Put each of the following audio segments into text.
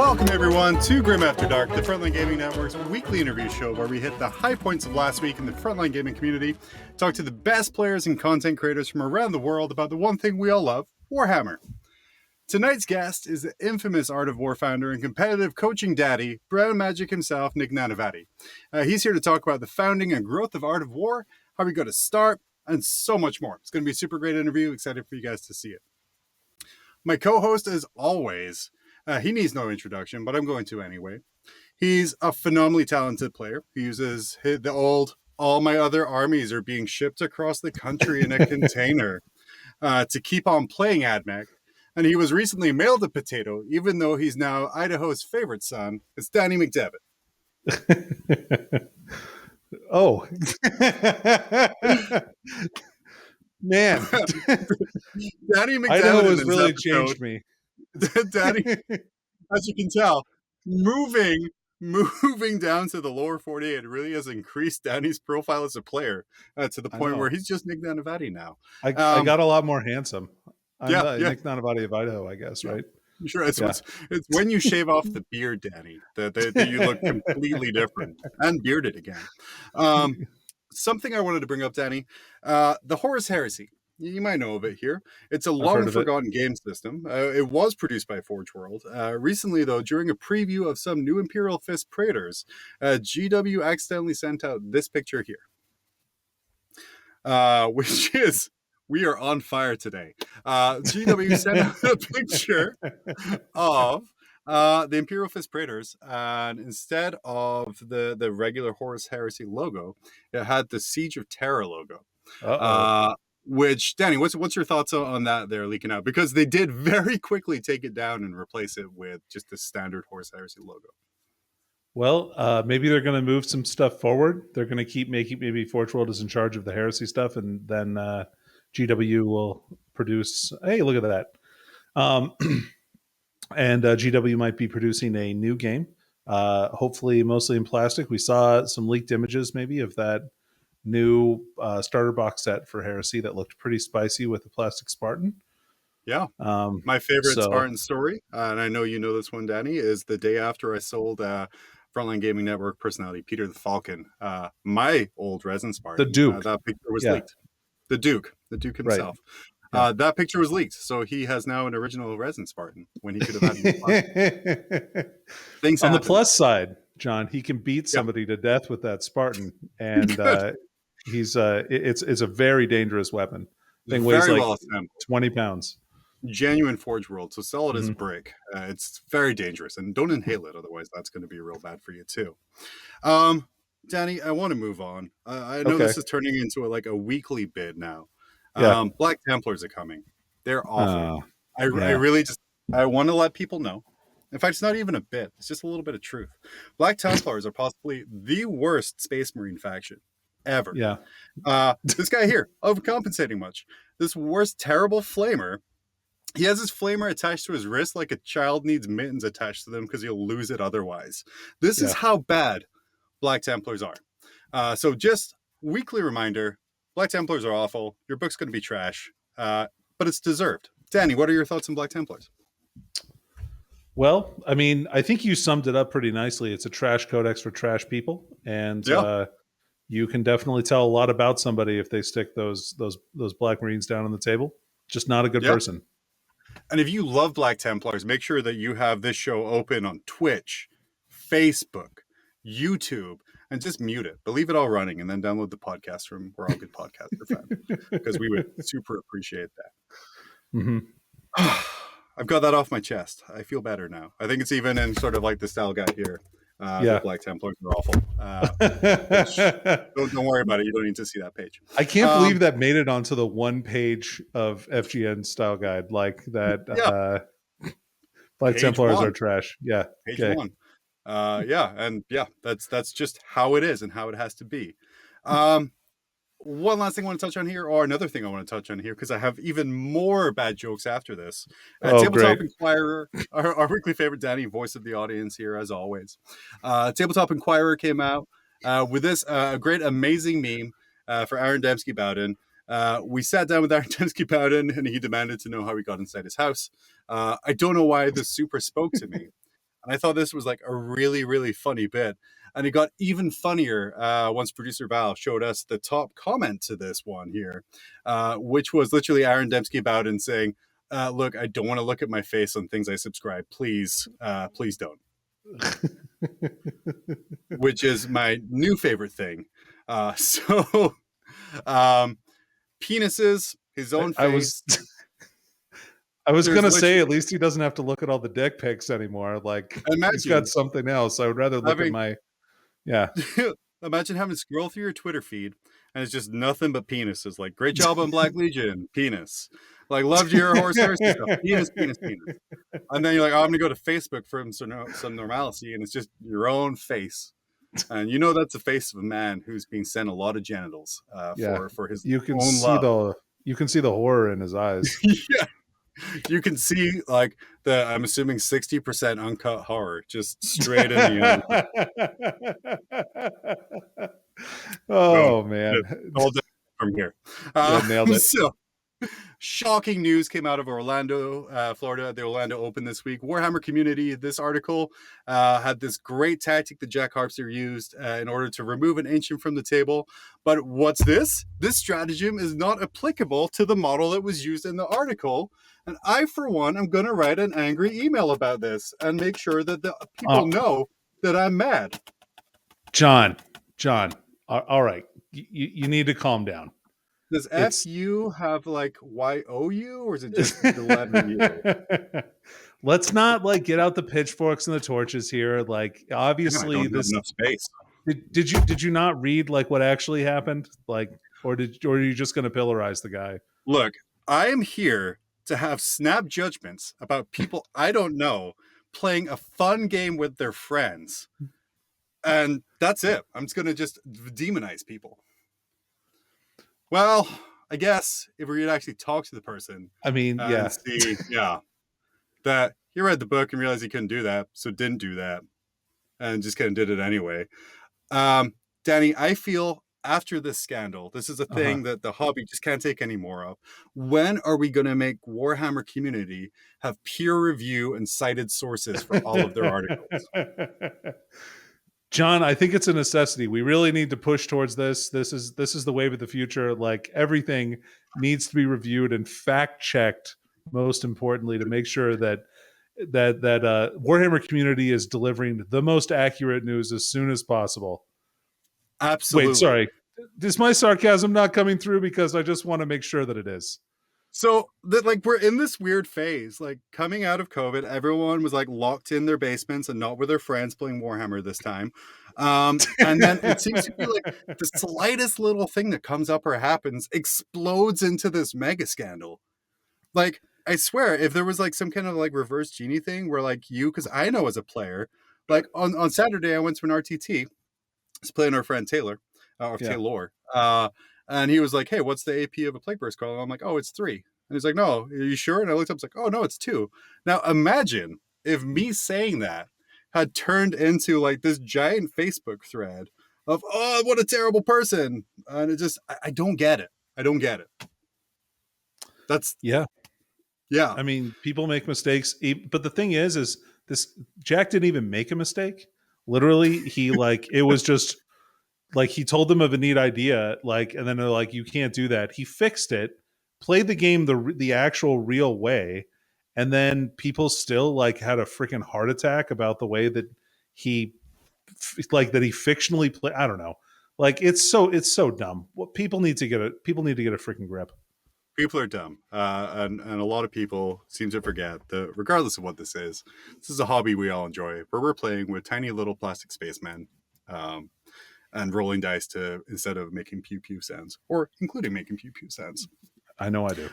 Welcome, everyone, to Grim After Dark, the Frontline Gaming Network's weekly interview show where we hit the high points of last week in the Frontline Gaming community, talk to the best players and content creators from around the world about the one thing we all love, Warhammer. Tonight's guest is the infamous Art of War founder and competitive coaching daddy, Brown Magic himself, Nick Nanavati. He's here to talk about the founding and growth of Art of War, how we got to start, and so much more. It's going to be a super great interview. Excited for you guys to see it. My co-host, as always, he needs no introduction, but I'm going to anyway. He's a phenomenally talented player. He uses the old, all my other armies are being shipped across the country in a container to keep on playing AdMech. And he was recently mailed a potato, even though he's now Idaho's favorite son. It's Danny McDivett. Oh. Man. Danny McDivett Idaho has really changed me. Danny, as you can tell, moving down to the lower 48 really has increased Danny's profile as a player to the point where he's just Nick Nanavati now. I got a lot more handsome. I'm Nick Nanavati of Idaho, I guess, right? Sure, it's when you shave off the beard, Danny, that you look completely different and bearded again. Something I wanted to bring up, Danny, the Horus Heresy. You might know of it here. It's a long-forgotten game system. It was produced by Forge World. Recently, though, during a preview of some new Imperial Fist Praetors, GW accidentally sent out this picture here, which is, we are on fire today. GW sent out a picture of the Imperial Fist Praetors, and instead of the regular Horus Heresy logo, it had the Siege of Terra logo. Which, Danny, what's your thoughts on that there leaking out? Because they did very quickly take it down and replace it with just the standard Horus Heresy logo. Well, maybe they're going to move some stuff forward. They're going to keep making, maybe Forge World is in charge of the Heresy stuff, and then GW will produce, hey, look at that. And GW might be producing a new game, hopefully mostly in plastic. We saw some leaked images maybe of that new starter box set for Heresy that looked pretty spicy with the plastic Spartan. Yeah. My favorite Spartan story, and I know you know this one, Danny, is the day after I sold Frontline Gaming Network personality Peter the Falcon, my old resin Spartan. The Duke. That picture was leaked. The Duke himself. Right. That picture was leaked, so he has now an original resin Spartan when he could have had things on happen. The plus side, John, he can beat somebody to death with that Spartan, and he's it's a very dangerous weapon. Thing weighs like 20 pounds. Genuine Forge World, so solid as a brick. It's very dangerous, and don't inhale it, otherwise that's going to be real bad for you too. Danny, I want to move on. I know this is turning into a weekly bid now. Black Templars are coming. They're awful. I really I want to let people know. In fact, it's not even a bit. It's just a little bit of truth. Black Templars are possibly the worst Space Marine faction ever. Yeah. This guy here, overcompensating much. This worst, terrible flamer. He has his flamer attached to his wrist like a child needs mittens attached to them because he'll lose it otherwise. This is how bad Black Templars are. So just weekly reminder, Black Templars are awful. Your book's going to be trash, but it's deserved. Danny, what are your thoughts on Black Templars? Well, I mean, I think you summed it up pretty nicely. It's a trash codex for trash people, and you can definitely tell a lot about somebody if they stick those Black Marines down on the table. Just not a good person. And if you love Black Templars, make sure that you have this show open on Twitch, Facebook, YouTube, and just mute it. But leave it all running and then download the podcast from where all good podcasts are found, because we would super appreciate that. Mm-hmm. I've got that off my chest. I feel better now. I think it's even in sort of like the style guide here. The Black Templars are awful. Don't worry about it. You don't need to see that page. I can't believe that made it onto the one page of FGN style guide like that. Black page Templars are trash. Yeah. Page 1. That's just how it is and how it has to be. One last thing I want to touch on here, or another thing I want to touch on here, because I have even more bad jokes after this. Tabletop Inquirer, our weekly favorite, Danny, voice of the audience here, as always. Tabletop Inquirer came out with this great, amazing meme for Aaron Dembski-Bowden. We sat down with Aaron Dembski-Bowden, and he demanded to know how he got inside his house. I don't know why this super spoke to me. And I thought this was like a really, really funny bit. And it got even funnier once producer Val showed us the top comment to this one here, which was literally Aaron Dembski about and saying, look, I don't want to look at my face on things I subscribe. Please, please don't. Which is my new favorite thing. Penises, his own face. I was going to say, at least he doesn't have to look at all the dick pics anymore. Like, he's got something else. I would rather look at my... Yeah. Imagine having to scroll through your Twitter feed and it's just nothing but penises. Like, great job on Black Legion, penis. Like, loved your Horus Heresy stuff, penis, penis, penis. And then you're like, oh, I'm going to go to Facebook for some normalcy, and it's just your own face. And you know that's the face of a man who's being sent a lot of genitals for his own love. You can see the horror in his eyes. Yeah. You can see like I'm assuming 60% uncut horror just straight in the end. Oh man. All from here. Nailed it. So shocking news came out of Orlando, Florida, at the Orlando Open this week. Warhammer community, this article had this great tactic that Jack Harpster used in order to remove an ancient from the table. But what's this? This stratagem is not applicable to the model that was used in the article. And I, for one, am going to write an angry email about this and make sure that the people know that I'm mad. John, all right. You need to calm down. Does FU have like YOU, or is it just the letter U? Let's not like get out the pitchforks and the torches here. Like, obviously, I don't have enough space. Did you not read like what actually happened? Like, or are you just going to pillorize the guy? Look, I am here to have snap judgments about people I don't know playing a fun game with their friends, and that's it. I'm just going to just demonize people. Well, I guess if we could actually talk to the person, I mean, and see, that he read the book and realized he couldn't do that, so didn't do that, and just kind of did it anyway. Danny, I feel after this scandal, this is a thing that the hobby just can't take any more of. When are we going to make Warhammer community have peer review and cited sources for all of their articles? John, I think it's a necessity. We really need to push towards this. This is the wave of the future. Like, everything needs to be reviewed and fact checked, most importantly, to make sure that Warhammer community is delivering the most accurate news as soon as possible. Absolutely. Wait, sorry. Is my sarcasm not coming through? Because I just want to make sure that it is. So that, like, we're in this weird phase, like coming out of COVID, everyone was like locked in their basements and not with their friends playing Warhammer this time. And then it seems to be like the slightest little thing that comes up or happens explodes into this mega scandal. Like, I swear, if there was like some kind of like reverse genie thing where like because I know as a player, like on Saturday, I went to an RTT, I was playing our friend Taylor, Taylor. And he was like, hey, what's the AP of a Plague Burst call? And I'm like, oh, it's 3. And he's like, no, are you sure? And I looked up, I was like, oh, no, it's 2. Now, imagine if me saying that had turned into like this giant Facebook thread of, oh, what a terrible person. And it just, I don't get it. I don't get it. That's... Yeah. I mean, people make mistakes. But the thing is this Jack didn't even make a mistake. Literally, he like, it was just... Like, he told them of a neat idea, like, and then they're like, you can't do that. He fixed it, played the game the actual real way, and then people still like had a freaking heart attack about the way that he fictionally play. I don't know. Like, it's so dumb. Well, people need to get a freaking grip. People are dumb, and a lot of people seem to forget that regardless of what this is a hobby we all enjoy, where we're playing with tiny little plastic spacemen. And rolling dice instead of making pew pew sounds, or including making pew pew sounds. I know I do.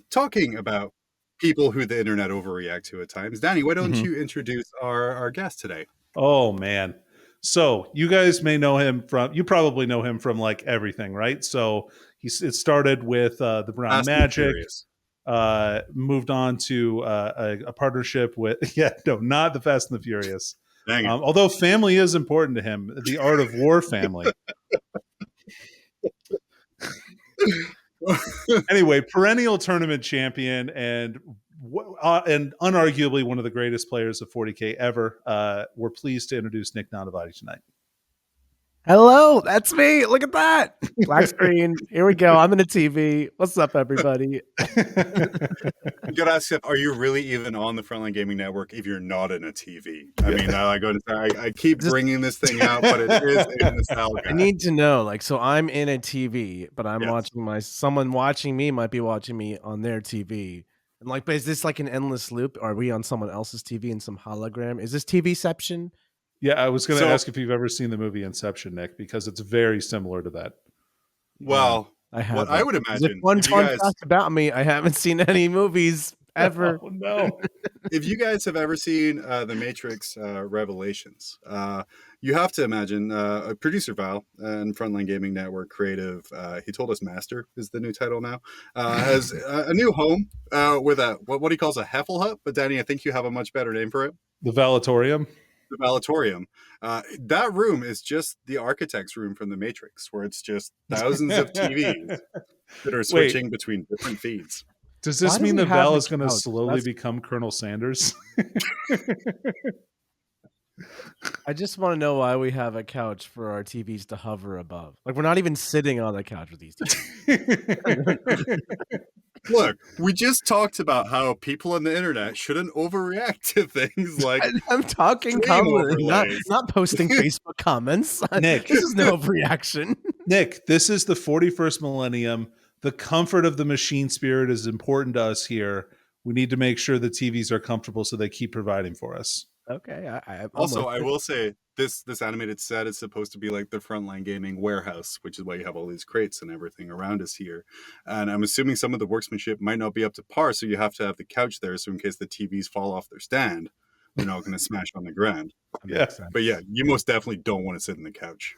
Talking about people who the internet overreact to at times. Danny, why don't you introduce our guest today? Oh man. So you guys may know him you probably know him from like everything, right? So it started with the Brown Magic, moved on to a partnership with, not the Fast and the Furious. Although family is important to him, the Art of War family. Anyway, perennial tournament champion and and unarguably one of the greatest players of 40K ever. We're pleased to introduce Nick Nanavati tonight. Hello, that's me. Look at that. Black screen. Here we go. I'm in a TV. What's up, everybody? You gotta ask if, are you really even on the Frontline Gaming Network if you're not in a TV? I mean, I keep bringing this thing out, but it is a nostalgia. I need to know, like, so I'm in a TV, but I'm watching someone watching me might be watching me on their TV. And like, but is this like an endless loop? Are we on someone else's TV in some hologram? Is this TVception? Yeah, I was going to ask if you've ever seen the movie Inception, Nick, because it's very similar to that. Well, I have. What I would imagine. One fun fact about me: I haven't seen any movies ever. Oh, no. If you guys have ever seen The Matrix Revelations, you have to imagine producer Val and Frontline Gaming Network creative. He told us Master is the new title now. Has a new home with a what he calls a Heffel hut. But Danny, I think you have a much better name for it. The Valatorium. The Valatorium. That room is just the architect's room from The Matrix, where it's just thousands of TVs that are switching between different feeds. Does this mean that Val is going to slowly become Colonel Sanders? I just want to know why we have a couch for our TVs to hover above. Like, we're not even sitting on the couch with these TVs. Look, we just talked about how people on the internet shouldn't overreact to things like I'm talking comments, not posting Facebook comments. Nick, this is no overreaction. Nick, this is the 41st millennium. The comfort of the machine spirit is important to us here. We need to make sure the TVs are comfortable so they keep providing for us. Okay. I will say this animated set is supposed to be like the Frontline Gaming warehouse, which is why you have all these crates and everything around us here. And I'm assuming some of the workmanship might not be up to par, so you have to have the couch there, so in case the TVs fall off their stand, they're not going to smash on the ground. Yeah, but yeah, you most definitely don't want to sit in the couch.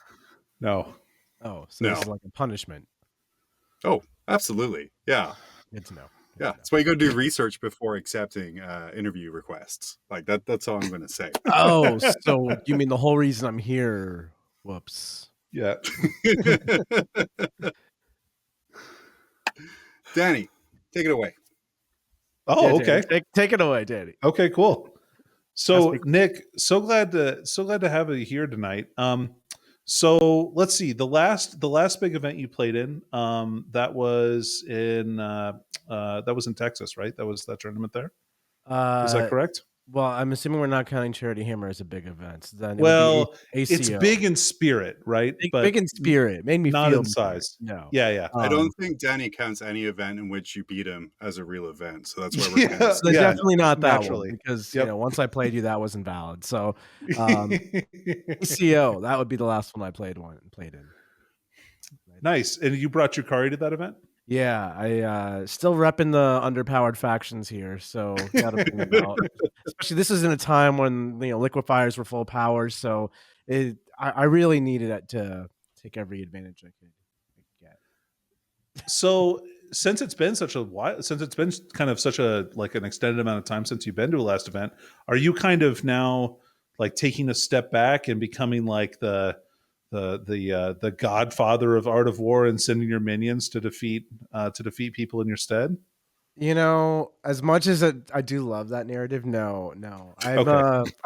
No. Oh, so this is like a punishment. Oh, absolutely. Yeah. Good to know. Yeah, that's why you got to do research before accepting interview requests. Like that's all I'm going to say. Oh, so you mean the whole reason I'm here? Whoops. Yeah. Danny, take it away. Oh, okay. Take it away, Danny. Okay, cool. So Nick, so glad to have you here tonight. So let's see. The last big event you played in, that was in Texas, right? That was that tournament there. Is that correct? Well, I'm assuming we're not counting Charity Hammer as a big event. Then it's big in spirit, right? Big in spirit. Made me not feel in size. No. Yeah. I don't think Danny counts any event in which you beat him as a real event. So that's why we're definitely not that naturally. One because once I played you, that wasn't valid. So ACO, that would be the last one I played in. Nice. And you brought your Kari to that event? Yeah, I still repping the underpowered factions here, so gotta bring them out. Especially this is in a time when liquefiers were full power, so I really needed it to take every advantage I could get. So since it's been such a while, since it's been kind of such a an extended amount of time since you've been to a last event, are you kind of now like taking a step back and becoming like the godfather of Art of War and sending your minions to defeat people in your stead? As much as I do love that narrative, no. I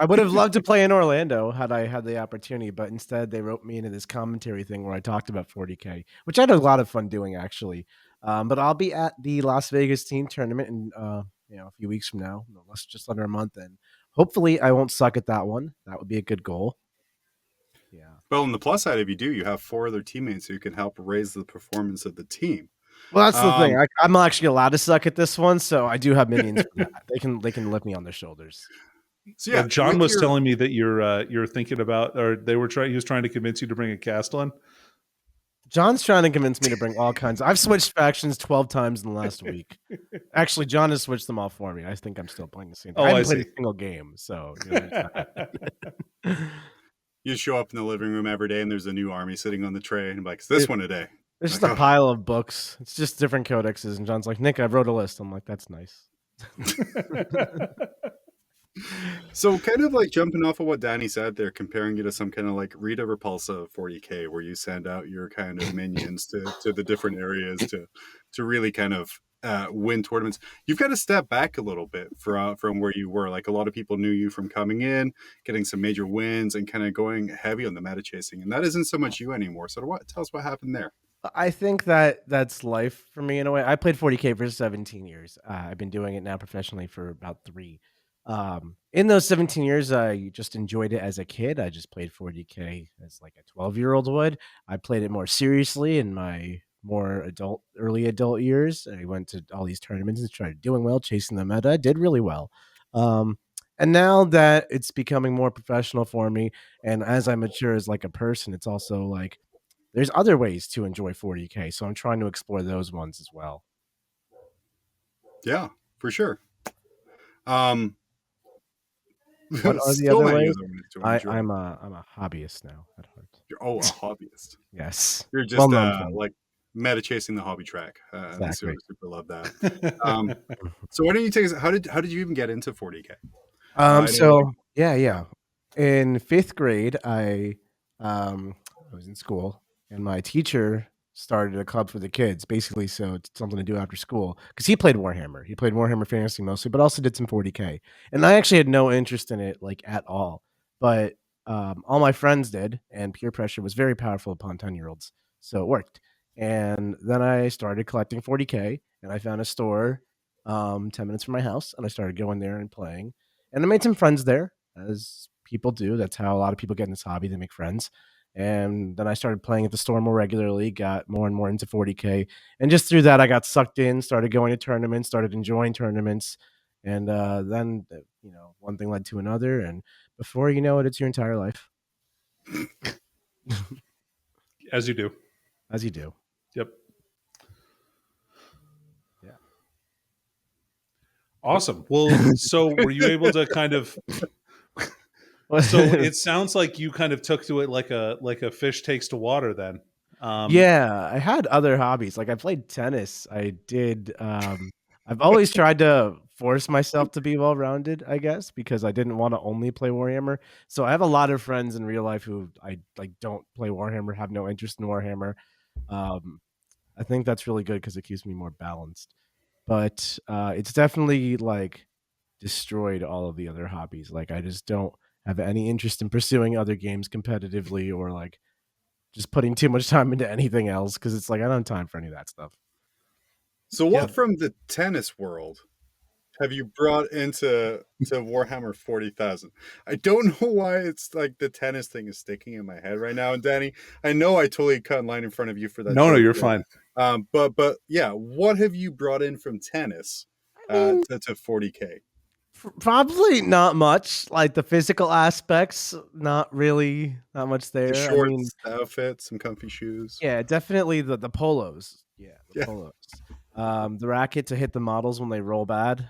would have loved to play in Orlando had I had the opportunity, but instead they wrote me into this commentary thing where I talked about 40K, which I had a lot of fun doing actually. But I'll be at the Las Vegas team tournament in a few weeks from now, just under a month, and hopefully I won't suck at that one. That would be a good goal. Yeah. Well, on the plus side, if you do, you have 4 other teammates who can help raise the performance of the team. Well, that's the thing. I'm actually allowed to suck at this one, so I do have minions for that. They can lift me on their shoulders. So yeah, John was telling me that you're thinking about, or he was trying to convince you to bring a Castellan. John's trying to convince me to bring all kinds. I've switched factions 12 times in the last week. Actually, John has switched them all for me. I think I'm still playing the same thing. I haven't played a single game, so. You show up in the living room every day and there's a new army sitting on the tray and it's this one today. It's just a pile of books. It's just different codexes. And John's like, Nick, I wrote a list. I'm like, that's nice. So kind of like jumping off of what Danny said there, comparing you to some kind of like Rita Repulsa 40K where you send out your kind of minions to the different areas to really kind of win tournaments. You've got to step back a little bit from where you were. Like a lot of people knew you from coming in, getting some major wins, and kind of going heavy on the meta chasing. And that isn't so much you anymore. So tell us what happened there. I think that's life for me in a way. I played 40K for 17 years. I've been doing it now professionally for about 3. In those 17 years, I just enjoyed it as a kid. I just played 40K as like a 12-year-old would. I played it more seriously in my more early adult years. I went to all these tournaments and started doing well, chasing the meta. I did really well. And now that it's becoming more professional for me, and as I mature as like a person, it's also like there's other ways to enjoy 40K. So I'm trying to explore those ones as well. Yeah, for sure. What are the other ways? I'm a hobbyist now at heart. A hobbyist. Yes. You're just like meta chasing the hobby track. Exactly. I super love that. So why don't you take us? How did you even get into 40K? Yeah. In 5th grade, I was in school, and my teacher started a club for the kids, basically, so it's something to do after school. Because he played Warhammer. He played Warhammer Fantasy mostly, but also did some 40K. And I actually had no interest in it, like, at all. But all my friends did, and peer pressure was very powerful upon 10-year-olds. So it worked. And then I started collecting 40K, and I found a store 10 minutes from my house, and I started going there and playing. And I made some friends there, as people do. That's how a lot of people get in this hobby. They make friends. And then I started playing at the store more regularly, got more and more into 40K. And just through that, I got sucked in, started going to tournaments, started enjoying tournaments. And then, one thing led to another. And before you know it, it's your entire life. As you do. As you do. Yep. Yeah. Awesome. Well, so were you able to kind of... So it sounds like you kind of took to it like a fish takes to water then. Yeah, I had other hobbies. Like I played tennis. I did. I've always tried to force myself to be well-rounded, I guess, because I didn't want to only play Warhammer. So I have a lot of friends in real life who I like don't play Warhammer, have no interest in Warhammer. I think that's really good because it keeps me more balanced. But it's definitely like destroyed all of the other hobbies. Like I just don't have any interest in pursuing other games competitively or like just putting too much time into anything else because it's like I don't have time for any of that stuff. So what from the tennis world have you brought into Warhammer 40,000? I don't know why it's like the tennis thing is sticking in my head right now. And Danny, I know I totally cut in line in front of you for that. No, you're fine. But yeah, what have you brought in from tennis to 40K? Probably not much. Like the physical aspects, not much there. The shorts, outfits, some comfy shoes. Yeah, definitely the polos. Yeah, polos. The racket to hit the models when they roll bad.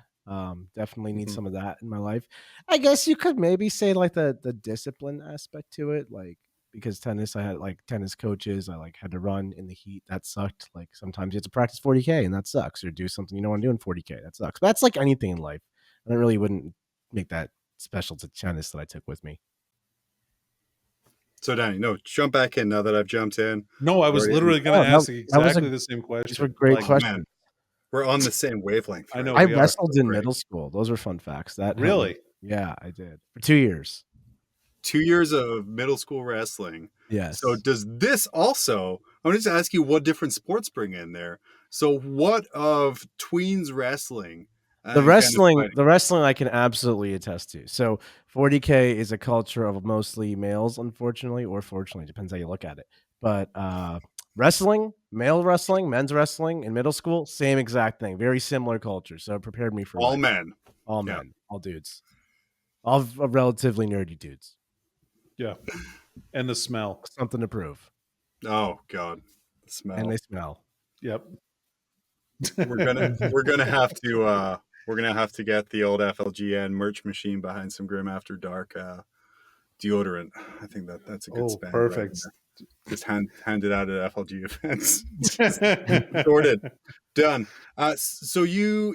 Definitely need some of that in my life. I guess you could maybe say like the discipline aspect to it, like because tennis, I had like tennis coaches. I like had to run in the heat. That sucked. Like sometimes you have to practice 40K and that sucks, or do something you don't want to do in 40K. That sucks. But that's like anything in life. I really wouldn't make that special to tennis that I took with me. So Danny, no, jump back in now that I've jumped in. No, I was literally going to ask exactly the same question. These were great questions. Man, we're on the same wavelength. I know. I wrestled in middle school. Those were fun facts. That really? Yeah, I did for 2 years. 2 years of middle school wrestling. Yes. So does this also? I want to ask you what different sports bring in there. So what of tweens wrestling? The wrestling I can absolutely attest to. So 40K is a culture of mostly males, unfortunately, or fortunately, depends how you look at it. But wrestling, male wrestling, men's wrestling in middle school, same exact thing. Very similar culture. So it prepared me for all men, all dudes, all relatively nerdy dudes. Yeah, and the smell, something to prove. Oh God, the smell, and they smell. Yep. We're gonna have to get the old FLGN merch machine behind some Grim After Dark deodorant. I think that's a good spend. Perfect. Right? Just hand it out at FLG events. Sorted. Done. So you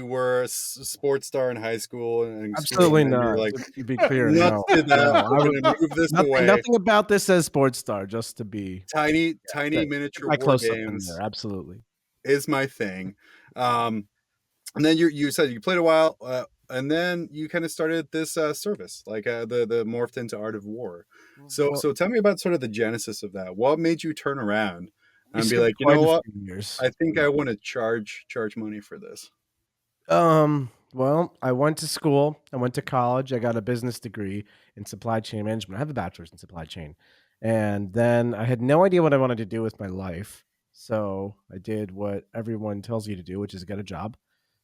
were a sports star in high school and absolutely school, not. Like, to be clear, no. I'm gonna move this away. Nothing about this says sports star. Just to be tiny miniature war games. Absolutely is my thing. And then you said you played a while, and then you kind of started this service, like the morphed into Art of War. So Well, tell me about sort of the genesis of that. What made you turn around we and be skipped like, you quite know a what? few years. I think I want to charge money for this. Well, I went to school. I went to college. I got a business degree in supply chain management. I have a bachelor's in supply chain. And then I had no idea what I wanted to do with my life. So I did what everyone tells you to do, which is get a job.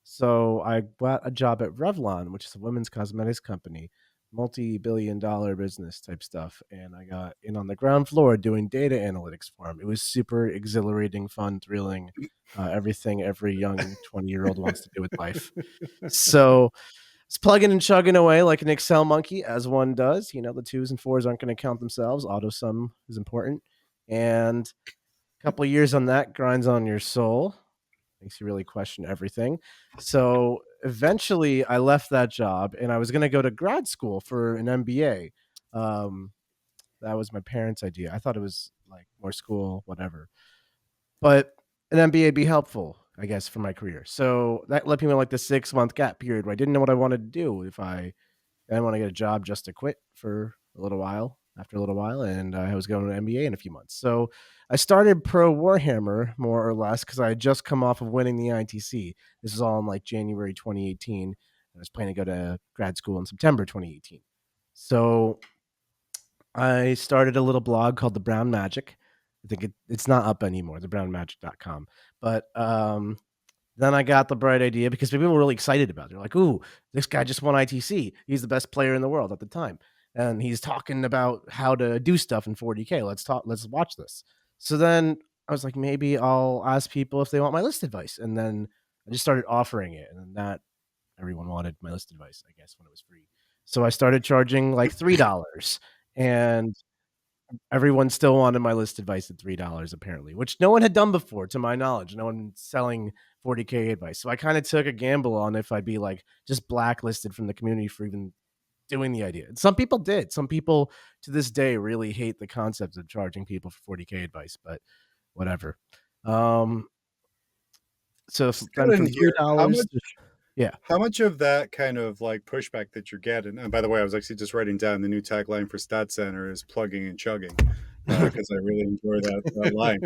So I got a job at Revlon, which is a women's cosmetics company, multi-billion-dollar business type stuff. And I got in on the ground floor doing data analytics for them. It was super exhilarating, fun, thrilling, everything every young 20-year-old wants to do with life. So it's plugging and chugging away like an Excel monkey, as one does. You know, the 2s and 4s aren't going to count themselves. Auto sum is important. And a couple of years on that grinds on your soul, makes you really question everything. So eventually I left that job and I was going to go to grad school for an MBA. That was my parents' idea. I thought it was like more school, whatever. But an MBA would be helpful, I guess, for my career. So that left me with like the 6-month gap period where I didn't know what I wanted to do. If I didn't want to get a job just to quit for a little while, after a little while, and I was going to an MBA in a few months. So I started Pro Warhammer more or less because I had just come off of winning the ITC. This is all in like January 2018. I was planning to go to grad school in September 2018. So I started a little blog called The Brown Magic. I think it's not up anymore, thebrownmagic.com. But then I got the bright idea because people were really excited about it. They're like, ooh, this guy just won ITC. He's the best player in the world at the time. And he's talking about how to do stuff in 40K. Let's watch this. So then I was like, maybe I'll ask people if they want my list advice. And then I just started offering it. And then that everyone wanted my list advice, I guess, when it was free. So I started charging like $3. And everyone still wanted my list advice at $3 apparently, which no one had done before to my knowledge. No one selling 40K advice. So I kind of took a gamble on if I'd be like just blacklisted from the community for even doing the idea. And some people did. Some people to this day really hate the concept of charging people for 40K advice, but whatever. So then Cut from in here. $3, yeah. How much of that kind of like pushback that you're getting, and by the way, I was actually just writing down the new tagline for Stat Center is plugging and chugging, because I really enjoy that line.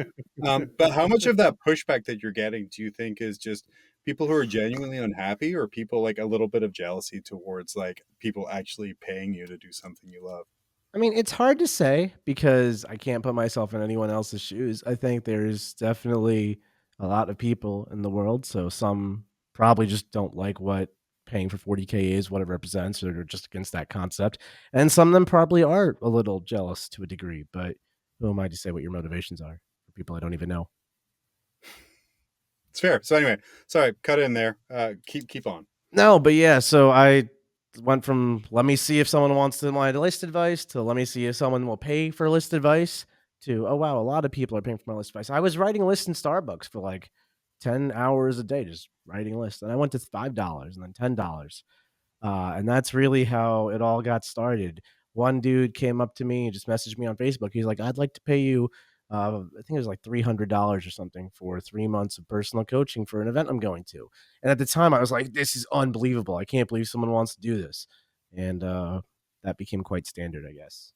But how much of that pushback that you're getting do you think is just people who are genuinely unhappy, or people like a little bit of jealousy towards like people actually paying you to do something you love? I mean, it's hard to say because I can't put myself in anyone else's shoes. I think there's definitely a lot of people in the world. So some probably just don't like what paying for 40K is, what it represents, or they're just against that concept. And some of them probably are a little jealous to a degree. But who am I to say what your motivations are for people I don't even know? It's fair. So anyway, sorry, cut in there. Keep on. No, but yeah, so I went from let me see if someone wants to my list advice to let me see if someone will pay for list advice to oh wow, a lot of people are paying for my list advice. I was writing lists in Starbucks for like 10 hours a day, just writing lists. And I went to $5 and then $10. And that's really how it all got started. One dude came up to me and just messaged me on Facebook. He's like, I'd like to pay you, I think it was like $300 or something for 3 months of personal coaching for an event I'm going to. And at the time, I was like, this is unbelievable. I can't believe someone wants to do this. And that became quite standard, I guess.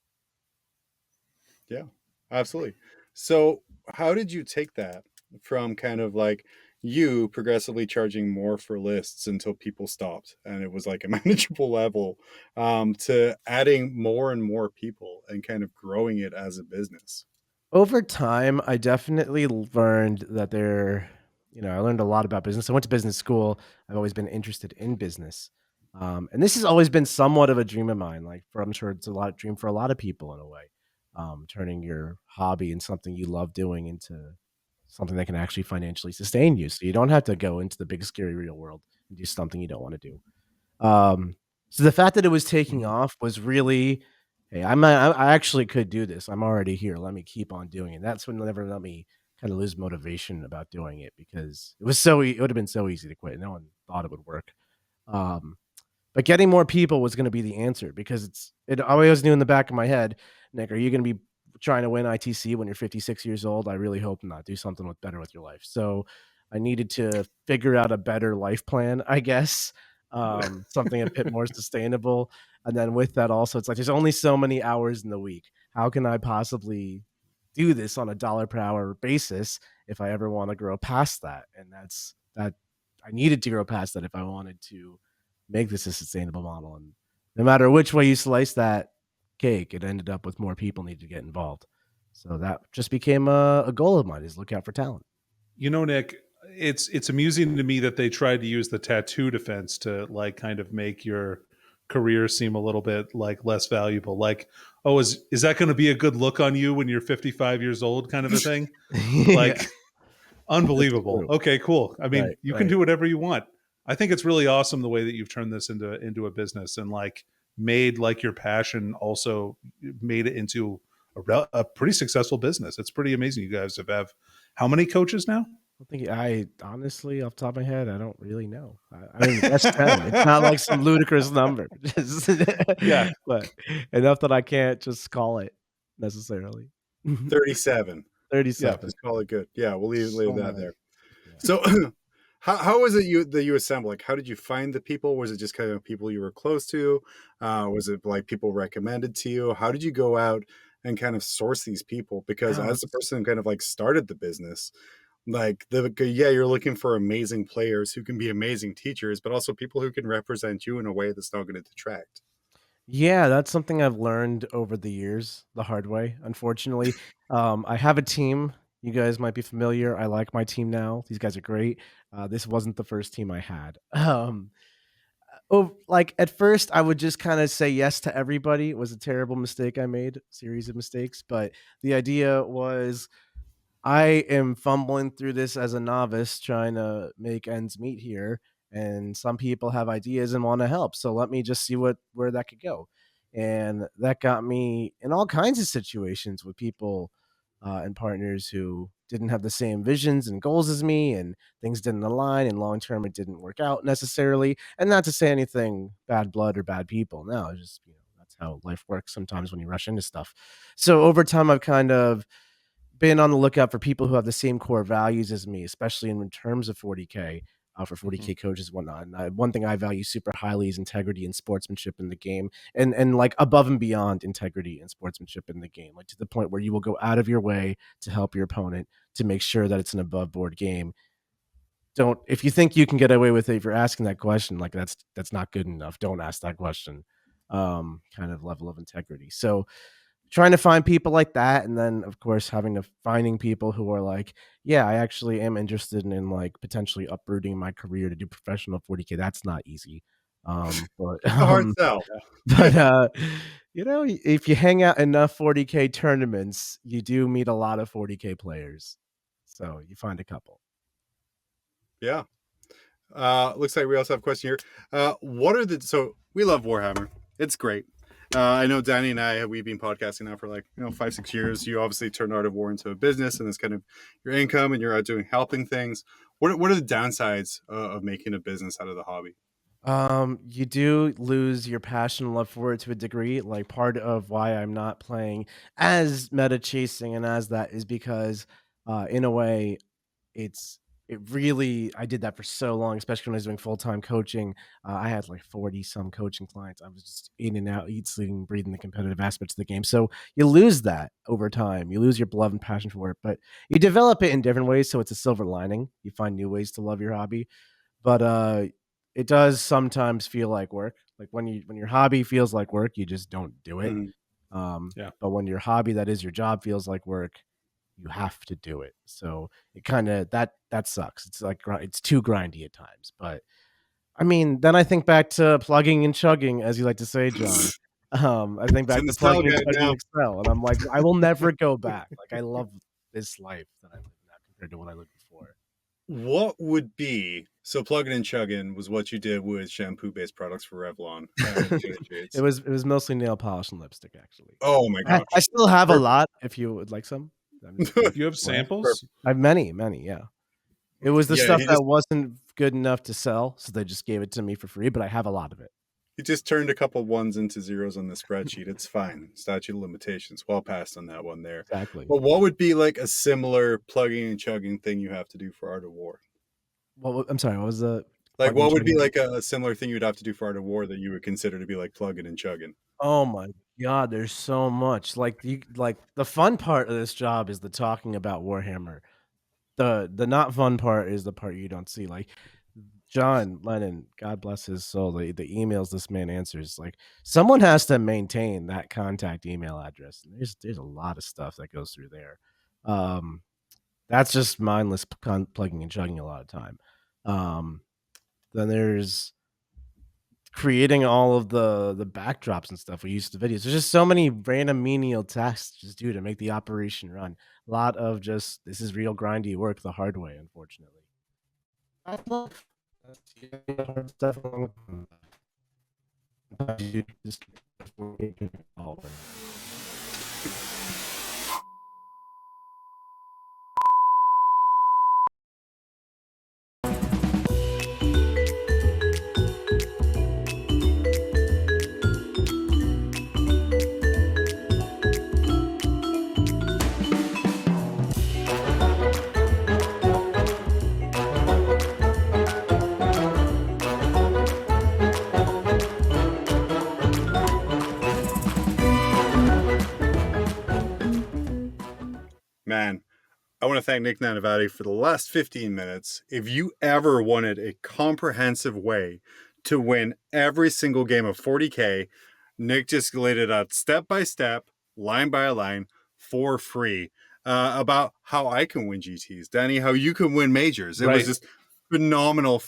Yeah, absolutely. So how did you take that from kind of like you progressively charging more for lists until people stopped and it was like a manageable level, to adding more and more people and kind of growing it as a business? Over time, I definitely learned that I learned a lot about business. I went to business school. I've always been interested in business. And this has always been somewhat of a dream of mine. I'm sure it's a lot of dream for a lot of people in a way. Turning your hobby and something you love doing into something that can actually financially sustain you. So you don't have to go into the big scary real world and do something you don't want to do. So the fact that it was taking off was really, hey, I actually could do this. I'm already here. Let me keep on doing it. That's when never let me kind of lose motivation about doing it because it was it would have been so easy to quit. No one thought it would work. Um, but getting more people was going to be the answer because I always knew in the back of my head, Nick, are you going to be trying to win ITC when you're 56 years old? I really hope not. Do something better with your life. So I needed to figure out a better life plan, I guess, something a bit more sustainable. And then with that also, it's like there's only so many hours in the week. How can I possibly do this on a dollar per hour basis if I ever want to grow past that? And that's that I needed to grow past that if I wanted to make this a sustainable model. And no matter which way you slice that cake, it ended up with more people need to get involved. So that just became a goal of mine, is look out for talent. You know, Nick, it's amusing to me that they tried to use the tattoo defense to like kind of make your career seem a little bit like less valuable. Like, oh, is that going to be a good look on you when you're 55 years old, kind of a thing? Like, Yeah, unbelievable. Okay, cool. I mean, right, you can right. do whatever you want. I think it's really awesome the way that you've turned this into a business and like made like your passion also made it into a pretty successful business. It's pretty amazing. You guys have how many coaches now? I honestly, off the top of my head, I don't really know. I mean, that's 10. It's not like some ludicrous number. Yeah. But enough that I can't just call it necessarily. 37. 37. Just call it good. Yeah, we'll leave So that many. there. Yeah. So how was it that you assembled? Like, how did you find the people? Was it just kind of people you were close to? Was it like people recommended to you? How did you go out and kind of source these people? Because Oh, as the person who kind of like started the business, like you're looking for amazing players who can be amazing teachers, but also people who can represent you in a way that's not going to detract. yeah, that's something I've learned over the years the hard way, unfortunately. I have a team. You guys might be familiar. I like my team now. These guys are great. This wasn't the first team I had. Like at first, I would just kind of say yes to everybody. It was a terrible mistake I made, series of mistakes. But the idea was I am fumbling through this as a novice trying to make ends meet here, and some people have ideas and want to help. So let me just see where that could go. And that got me in all kinds of situations with people and partners who didn't have the same visions and goals as me, and things didn't align, and long term it didn't work out necessarily. And not to say anything bad blood or bad people. No, it's just that's how life works sometimes when you rush into stuff. So over time I've kind of been on the lookout for people who have the same core values as me, especially in terms of 40K, for 40K coaches and whatnot. And one thing I value super highly is integrity and sportsmanship in the game, and like above and beyond integrity and sportsmanship in the game, like to the point where you will go out of your way to help your opponent to make sure that it's an above board game. Don't, if you think you can get away with it, if you're asking that question, like that's not good enough. Don't ask that question. Kind of level of integrity. So trying to find people like that, and then of course finding people who are like, yeah, I actually am interested in like potentially uprooting my career to do professional 40K. That's not easy. But It's a hard sell. but if you hang out enough 40K tournaments, you do meet a lot of 40K players, so you find a couple. Yeah. Looks like we also have a question here. So we love Warhammer. It's great. I know Danny and we've been podcasting now for 5-6 years. You obviously turned Art of War into a business, and it's kind of your income, and you're out doing helping things. What are the downsides of making a business out of the hobby? You do lose your passion and love for it to a degree. Like part of why I'm not playing as meta chasing and as that is because, in a way, I did that for so long, especially when I was doing full-time coaching. I had like 40 some coaching clients. I was just in and out, eat, sleeping, breathing the competitive aspects of the game. So you lose that over time. You lose your love and passion for it, but you develop it in different ways. So it's a silver lining. You find new ways to love your hobby, but it does sometimes feel like work. Like when your hobby feels like work, you just don't do it. Yeah. But when your hobby that is your job feels like work, you have to do it. So it kind of that sucks. It's like it's too grindy at times. But I mean, then I think back to plugging and chugging, as you like to say, John. I think back to plugging and chugging Excel, and I'm like, I will never go back. Like I love this life that I live now compared to what I lived before. What would be plugging and chugging was what you did with shampoo-based products for Revlon. It was mostly nail polish and lipstick, actually. Oh my gosh! I still have a lot. If you would like some, you have samples. I have many. Yeah. It was the stuff that wasn't good enough to sell, so they just gave it to me for free. But I have a lot of it. You just turned a couple ones into zeros on the spreadsheet. It's fine. Statute of limitations. Well passed on that one there. Exactly. But what would be like a similar plugging and chugging thing you have to do for Art of War? I'm sorry. What was the Like, plug-in what would be chugging? like a similar thing you'd have to do for Art of War that you would consider to be like plugging and chugging? Oh my god, there's so much. Like the fun part of this job is the talking about Warhammer. The not fun part is the part you don't see. Like John Lennon, God bless his soul, the emails this man answers, like someone has to maintain that contact email address. And there's a lot of stuff that goes through there. Um, that's just mindless plugging and chugging a lot of time. Um, then there's creating all of the backdrops and stuff we use to videos. There's just so many random menial tasks to just do to make the operation run. A lot of just this is real grindy work the hard way, unfortunately. I love the hard stuff along with just Man, I want to thank Nick Nanavati for the last 15 minutes. If you ever wanted a comprehensive way to win every single game of 40K, Nick just laid it out step by step, line by line, for free about how I can win GTs. Danny, how you can win majors. It was just phenomenal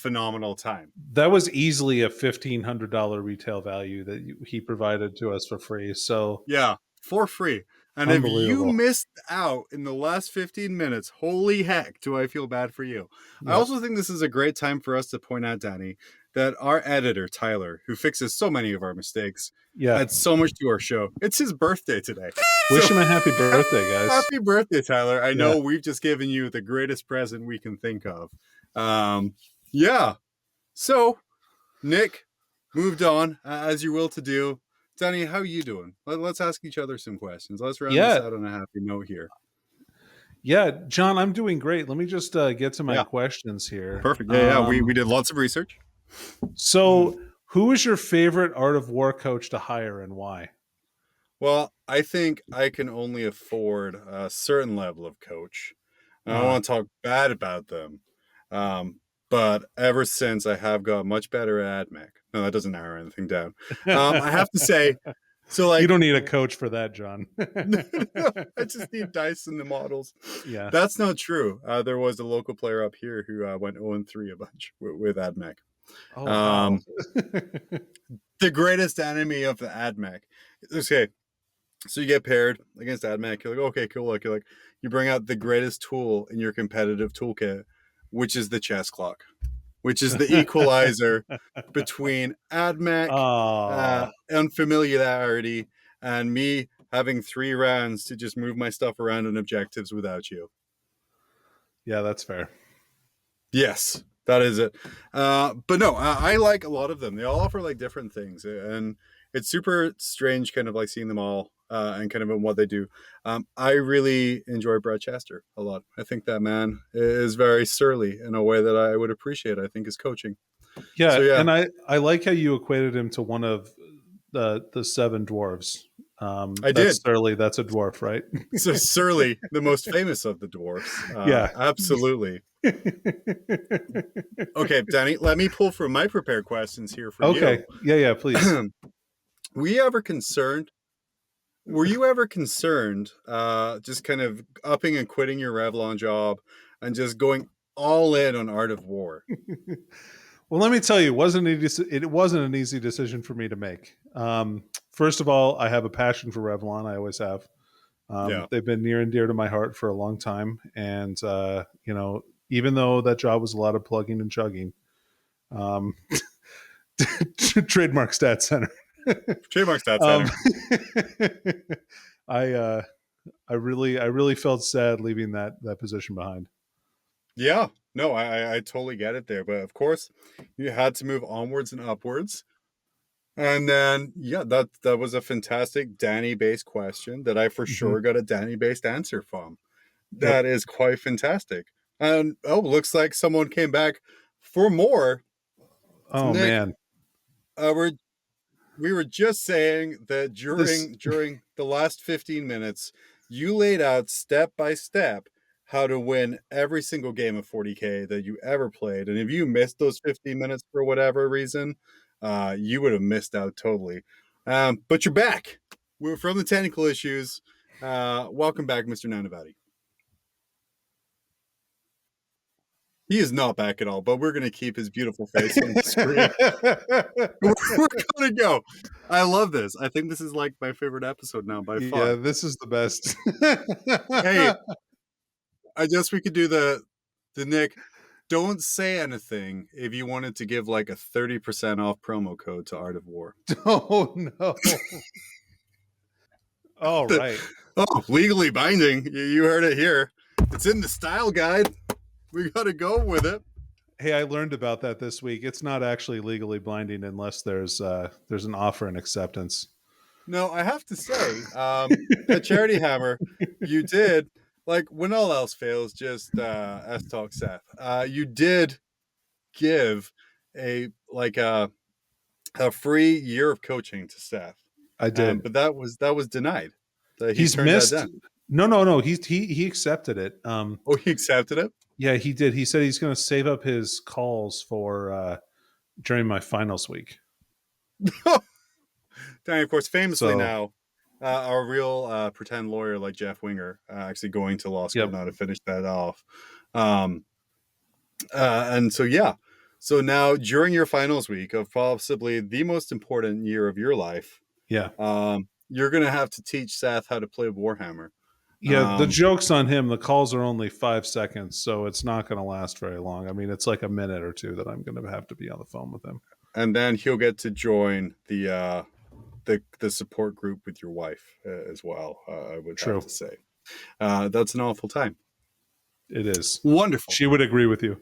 time. That was easily a $1,500 retail value that he provided to us for free. So yeah, for free. And if you missed out in the last 15 minutes, holy heck, do I feel bad for you. Yep. I also think this is a great time for us to point out, Danny, that our editor, Tyler, who fixes so many of our mistakes, adds so much to our show. It's his birthday today. Wish him a happy birthday, guys. Happy birthday, Tyler. I know we've just given you the greatest present we can think of. So, Nick moved on, as you will to do. Danny, how are you doing? Let's ask each other some questions. Let's round this out on a happy note here. Yeah, John, I'm doing great. Let me just get to my questions here. Perfect. Yeah. We did lots of research. So, who is your favorite Art of War coach to hire and why? Well, I think I can only afford a certain level of coach. I don't want to talk bad about them. But ever since I have got much better at AdMech. No, that doesn't narrow anything down. I have to say, so like you don't need a coach for that, John. I just need dice and the models. Yeah, that's not true. There was a local player up here who went 0-3 a bunch with AdMech. Oh, wow. The greatest enemy of the AdMech. Okay, so you get paired against AdMech. You're like, okay, cool. You're like, you bring out the greatest tool in your competitive toolkit, which is the chess clock, which is the equalizer between AdMech, unfamiliarity, and me having 3 rounds to just move my stuff around in objectives without you. Yeah, that's fair. Yes, that is it. But no, I like a lot of them. They all offer like different things, and it's super strange kind of like seeing them all and kind of in what they do. I really enjoy Brad Chester a lot. I think that man is very surly in a way that I would appreciate, I think, his coaching. Yeah, and I like how you equated him to one of the 7 dwarves. I did. Surly, that's a dwarf, right? So Surly, the most famous of the dwarves. Yeah, absolutely. Okay, Danny, let me pull from my prepared questions here for you. Okay, yeah, please. Were you ever concerned just kind of upping and quitting your Revlon job and just going all in on Art of War? Well, let me tell you, it wasn't an easy decision for me to make. First of all, I have a passion for Revlon. I always have. They've been near and dear to my heart for a long time. And, even though that job was a lot of plugging and chugging, trademark stat center. Trademark stat center. I really felt sad leaving that position behind. Yeah, no, I totally get it there. But of course, you had to move onwards and upwards. And then, that was a fantastic Danny-based question that I for sure got a Danny-based answer from. That is quite fantastic. And looks like someone came back for more. Oh Nick, man, we were just saying that this during the last 15 minutes, you laid out step by step how to win every single game of 40K that you ever played. And if you missed those 15 minutes for whatever reason, you would have missed out totally. But you're back. We're from the technical issues. Welcome back, Mr. Nanavati. He is not back at all, but we're going to keep his beautiful face on the screen. We're going to go. I love this. I think this is like my favorite episode now by far. Yeah, this is the best. Hey, I guess we could do the Nick. Don't say anything if you wanted to give like a 30% off promo code to Art of War. Oh no. All right. Oh, legally binding. You heard it here. It's in the style guide. We got to go with it. Hey, I learned about that this week. It's not actually legally binding unless there's an offer and acceptance. No, I have to say, at Charity Hammer, you did, like, when all else fails, just S-Talk Seth. You did give a free year of coaching to Seth. I did, but that was denied. He's missed. No. He accepted it. He accepted it? Yeah, he did. He said he's going to save up his calls for during my finals week. Danny, of course, famously now, our real pretend lawyer like Jeff Winger, actually going to law school now to finish that off. And so, yeah. So now during your finals week of possibly the most important year of your life, you're going to have to teach Seth how to play Warhammer. Yeah, the joke's on him. The calls are only 5 seconds, so it's not going to last very long. I mean, it's like a minute or two that I'm going to have to be on the phone with him. And then he'll get to join the support group with your wife as well, I would have to say. That's an awful time. It is. Wonderful. She would agree with you.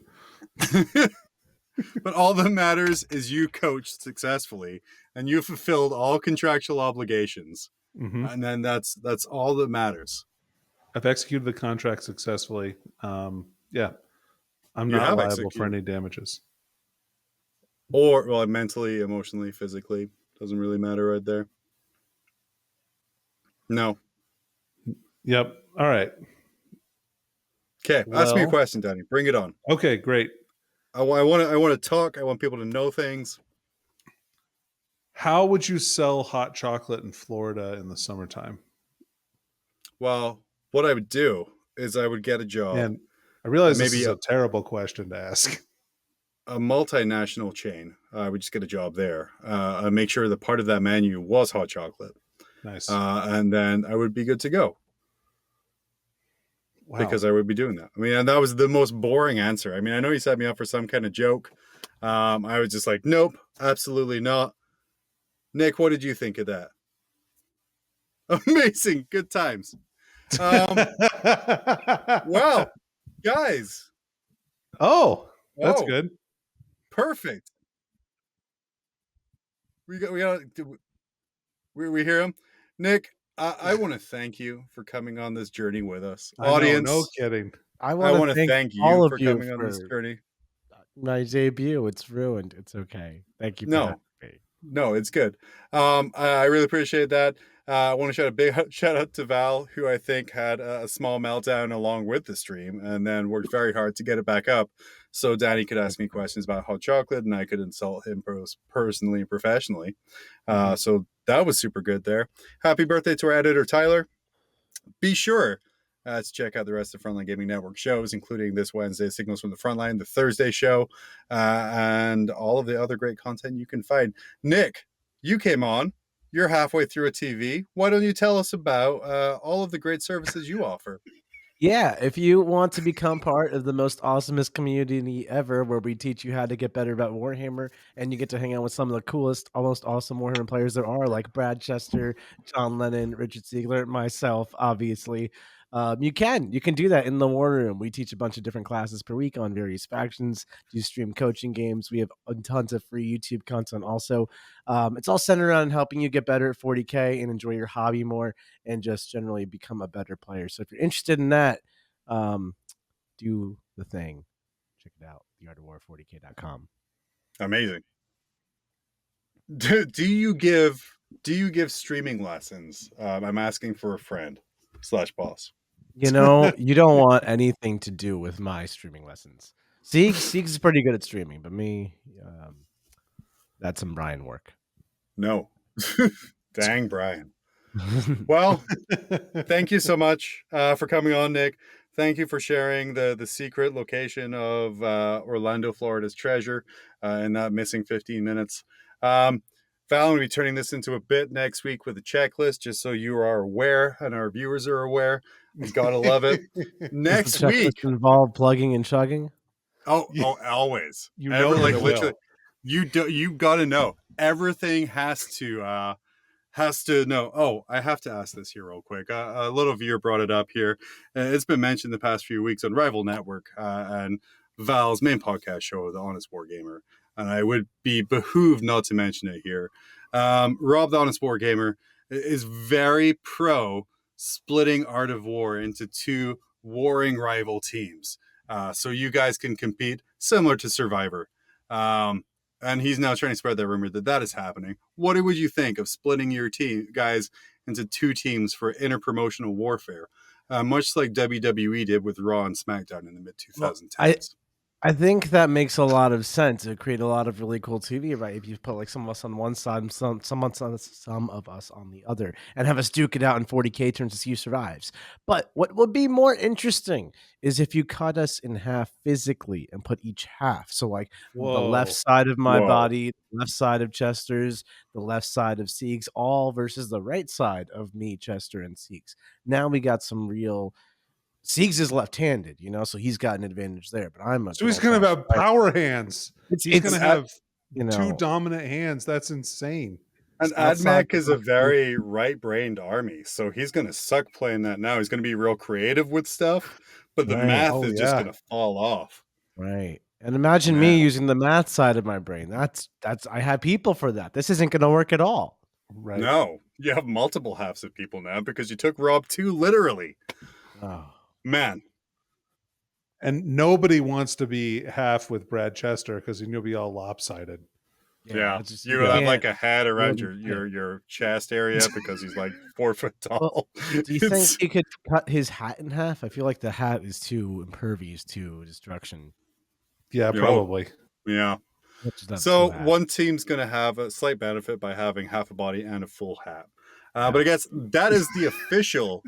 But all that matters is you coached successfully and you fulfilled all contractual obligations. Mm-hmm. And then that's all that matters. I've executed the contract successfully. I'm not liable for any damages. Or mentally, emotionally, physically. Doesn't really matter right there. No. Yep. All right. Okay. Ask me a question, Danny. Bring it on. Okay, great. I want to talk. I want people to know things. How would you sell hot chocolate in Florida in the summertime? Well, what I would do is I would get a job. And I realize this is a terrible question to ask. A multinational chain. I would just get a job there. Make sure that part of that menu was hot chocolate. Nice. And then I would be good to go. Wow. Because I would be doing that. I mean, and that was the most boring answer. I mean, I know you set me up for some kind of joke. I was just like, nope, absolutely not. Nick, what did you think of that? Amazing. Good times. Wow. Guys. Oh, that's good. Perfect. We hear him. Nick, I want to thank you for coming on this journey with us. Audience. No kidding. I want to thank you all for coming on this journey. My debut, it's ruined. It's okay. Thank you for having me. No, it's good. I really appreciate that. I want to shout a big shout out to Val, who I think had a small meltdown along with the stream and then worked very hard to get it back up so Danny could ask me questions about hot chocolate and I could insult him personally and professionally. So that was super good there. Happy birthday to our editor, Tyler. Be sure to check out the rest of the Frontline Gaming Network shows, including this Wednesday, Signals from the Frontline, the Thursday show, and all of the other great content you can find. Nick, you came on. You're halfway through a TV. Why don't you tell us about all of the great services you offer? Yeah, if you want to become part of the most awesomest community ever, where we teach you how to get better about Warhammer, and you get to hang out with some of the coolest, almost awesome Warhammer players there are, like Brad Chester, John Lennon, Richard Siegler, myself, obviously. You can do that in the War Room. We teach a bunch of different classes per week on various factions, do stream coaching games. We have tons of free YouTube content also. It's all centered around helping you get better at 40K and enjoy your hobby more and just generally become a better player. So if you're interested in that, do the thing, check it out. theartofwar40k.com. Amazing. Do you give streaming lessons? I'm asking for a friend / boss. You know, you don't want anything to do with my streaming lessons. Siegs is pretty good at streaming, but me, that's some Brian work. No. Dang, Brian. Well, thank you so much for coming on, Nick. Thank you for sharing the secret location of Orlando, Florida's treasure in that missing 15 minutes. Val will be turning this into a bit next week with a checklist, just so you are aware and our viewers are aware. You gotta love it. Next week involve plugging and chugging. Oh, always. You know, like literally, you gotta know. Everything has to know. Oh, I have to ask this here real quick. A little viewer brought it up here. It's been mentioned the past few weeks on Rival Network and Val's main podcast show, The Honest Wargamer. And I would be behooved not to mention it here. Rob, the Honest Wargamer, is very pro splitting Art of War into 2 warring rival teams. So you guys can compete similar to Survivor. And he's now trying to spread that rumor that is happening. What would you think of splitting your team guys into 2 teams for interpromotional warfare, much like WWE did with Raw and SmackDown in the mid-2010s? I think that makes a lot of sense. It would create a lot of really cool TV, right? If you put like some of us on one side and some of us on the other, and have us duke it out in 40k turns to see who survives. But what would be more interesting is if you cut us in half physically and put each half. So like the left side of my body, the left side of Chester's, the left side of Sieg's, all versus the right side of me, Chester, and Sieg's. Now we got some real. Siegs is left-handed, so he's got an advantage there. But so he's going to have power hands. He's going to have 2 dominant hands. That's insane. And Admech is a very right-brained army, so he's going to suck playing that now. He's going to be real creative with stuff, but the math is just going to fall off. Right. And imagine me using the math side of my brain. That's I have people for that. This isn't going to work at all. Right. No, you have multiple halves of people now because you took Rob 2 literally. Oh. Man. And nobody wants to be half with Brad Chester because you'll be all lopsided. Yeah. You have like a hat around your chest area because he's like 4 foot tall. Well, do you think he could cut his hat in half? I feel like the hat is too impervious to destruction. Yeah, probably. Yeah. So one team's going to have a slight benefit by having half a body and a full hat. But I guess that is the official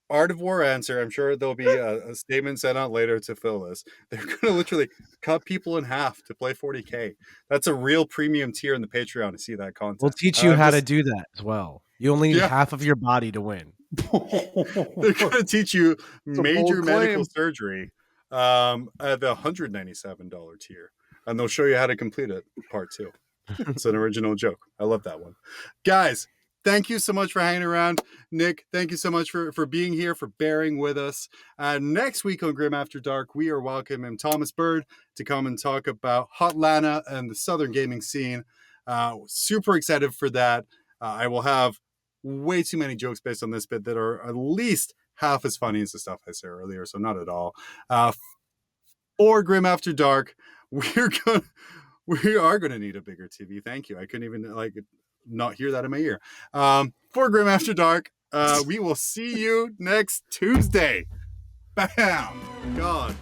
Art of War answer. I'm sure there'll be a statement sent out later to fill this. They're going to literally cut people in half to play 40k. That's a real premium tier in the Patreon to see that content. We'll teach you how to do that as well. You only need half of your body to win. They're going to teach you major medical surgery at the $197 tier. And they'll show you how to complete it, part 2. It's an original joke. I love that one. Guys, thank you so much for hanging around. Nick, thank you so much for being here, for bearing with us. Next week on Grim After Dark, we are welcoming Thomas Bird to come and talk about Hotlanta and the Southern gaming scene. Super excited for that. I will have way too many jokes based on this bit that are at least half as funny as the stuff I said earlier, so not at all. For Grim After Dark, we are gonna need a bigger TV. Thank you. I couldn't even not hear that in my ear. For Grim After Dark, we will see you next Tuesday. Bam! God.